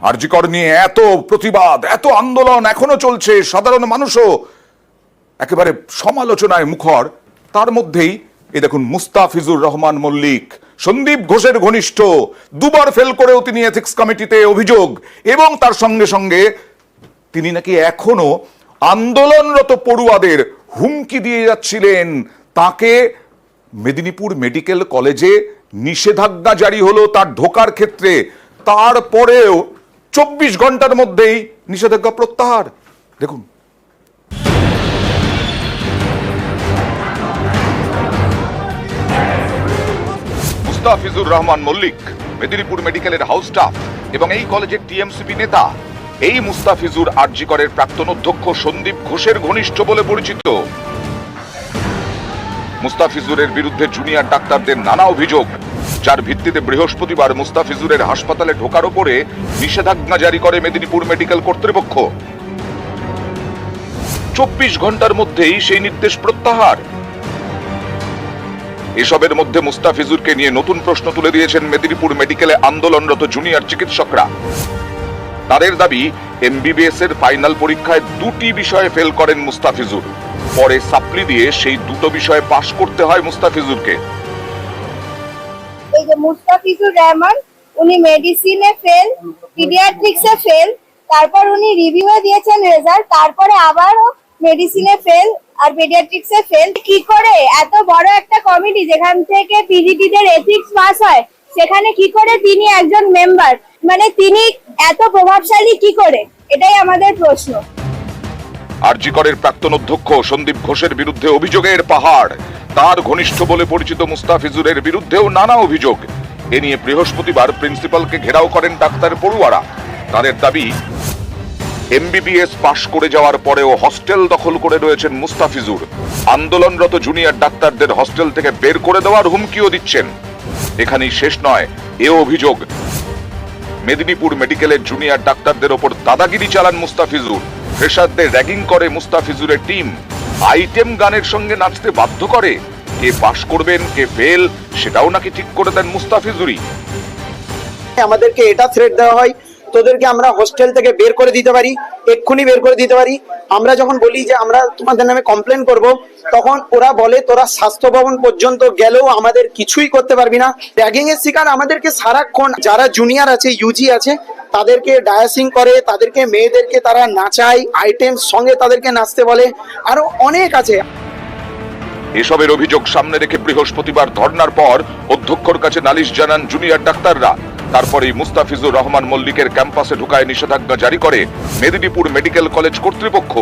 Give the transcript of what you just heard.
আরজি কর নিয়ে এত প্রতিবাদ, এত আন্দোলন এখনো চলছে, সাধারণ মানুষও একেবারে সমালোচনায় মুখর। তার মধ্যেই এই দেখুন মুস্তাফিজুর রহমান মল্লিক, সন্দীপ ঘোষের ঘনিষ্ঠ, দুবার ফেল করেও তিনি এথিক্স কমিটিতে অভিযোগ, এবং তার সঙ্গে সঙ্গে তিনি নাকি এখনো আন্দোলনরত পড়ুয়াদের হুমকি দিয়ে যাচ্ছিলেন। তাকে মেদিনীপুর মেডিকেল কলেজে নিষেধাজ্ঞা জারি হলো তার ঢোকার ক্ষেত্রে, তারপরেও 24 ঘন্টার মধ্যেই নিষেধাজ্ঞা প্রত্যাহার। দেখুন, মুস্তাফিজুর রহমান মল্লিক মেদিনীপুর মেডিকেলের হাউস স্টাফ এবং এই কলেজের টিএমসিপি নেতা। এই মুস্তাফিজুর আরজি করের প্রাক্তন অধ্যক্ষ সন্দীপ ঘোষের ঘনিষ্ঠ বলে পরিচিত। মুস্তাফিজুরের বিরুদ্ধে জুনিয়র ডাক্তারদের নানা অভিযোগ, যার ভিত্তিতে বৃহস্পতিবার মুস্তাফিজুরের হাসপাতালে ঢোকার উপরে নিষেধাজ্ঞা জারি করে মেদিনীপুর মেডিকেল কর্তৃপক্ষ। 24 ঘন্টার মধ্যেই সেই নির্দেশ প্রত্যাহার। এসবের মধ্যে মুস্তাফিজুরকে নিয়ে নতুন প্রশ্ন তুলে দিয়েছেন মেদিনীপুর মেডিকেলে আন্দোলনরত জুনিয়র চিকিৎসকরা। তাদের দাবি, এমবিবিএস এর ফাইনাল পরীক্ষায় 2টি বিষয়ে ফেল করেন মুস্তাফিজুর, পরে সাপ্লি দিয়ে সেই 2টো বিষয়ে পাশ করতে হয় মুস্তাফিজুরকে। এই যে মুস্তাফিজুর রহমান, উনি মেডিসিনে ফেল, পিডিয়াট্রিক্সে ফেল, তারপর উনি রিভিউয়ে দিয়েছেন রেজাল্ট, তারপরে আবারও মেডিসিনে ফেল আর পেডিয়াট্রিক্সে ফেল। কি করে এত বড় একটা কমিটি যেখান থেকে পিজিটিদের এথিক্স পাস হয়, সেখানে কি করে তিনি একজন মেম্বার, মানে তিনি এত প্রভাবশালী কি করে, এটাই আমাদের প্রশ্ন। আরজি করের প্রাক্তন অধ্যক্ষ সন্দীপ ঘোষের বিরুদ্ধে অভিযোগের পাহাড়। তার ঘনিষ্ঠ বলে পরিচিত মুস্তাফিজুরের বিরুদ্ধেও নানা অভিযোগ। এ নিয়ে বৃহস্পতিবার প্রিন্সিপালকে ঘেরাও করেন ডাক্তার পড়ুয়ারা। তাদের দাবি, এমবিবিএস পাশ করে যাওয়ার পরেও হস্টেল দখল করে রয়েছেন মুস্তাফিজুর। আন্দোলনরত জুনিয়র ডাক্তারদের হস্টেল থেকে বের করে দেওয়ার হুমকিও দিচ্ছেন। এখানেই শেষ নয়, এ অভিযোগ, মেদিনীপুর মেডিকেলের জুনিয়র ডাক্তারদের ওপর দাদাগিরি চালান মুস্তাফিজুর। ফ্রেশারদের র্যাগিং করে মুস্তাফিজুরের টিম, আইটেম গানের সঙ্গে নাচতে বাধ্য করে। কে পাশ করবেন কে ফেল সেটাও নাকি ঠিক করে দেন মুস্তাফিজুরই। আমাদেরকে এটা থ্রেট দেওয়া হয়, তোদেরকে আমরা হোস্টেল থেকে বের করে দিতে পারি, এক্ষুনি বের করে দিতে পারি। আমরা যখন বলি যে আমরা তোমাদের নামে কমপ্লেন করব, তখন ওরা বলে তোরা স্বাস্থ্য ভবন পর্যন্ত গেলেও আমাদের কিছুই করতে পারবি না। র্যাগিং এর শিকার আমাদেরকে সারাক্ষণ, যারা জুনিয়র আছে, ইউজি আছে, তাদেরকে ডায়াসিং করে, তাদেরকে মেয়েদেরকে তারা নাচায়, আইটেম সঙ্গে তাদেরকে নাচতে বলে, আরো অনেক আছে। এসবের অভিযোগ সামনে রেখে বৃহস্পতিবার ধর্নার পর অধ্যক্ষর কাছে নালিশ জানান জুনিয়র ডাক্তাররা। তারপরেই মুস্তাফিজুর রহমান মল্লিকের ক্যাম্পাসে ঢোকায় নিষেধাজ্ঞা জারি করে মেদিনীপুর মেডিকেল কলেজ কর্তৃপক্ষ।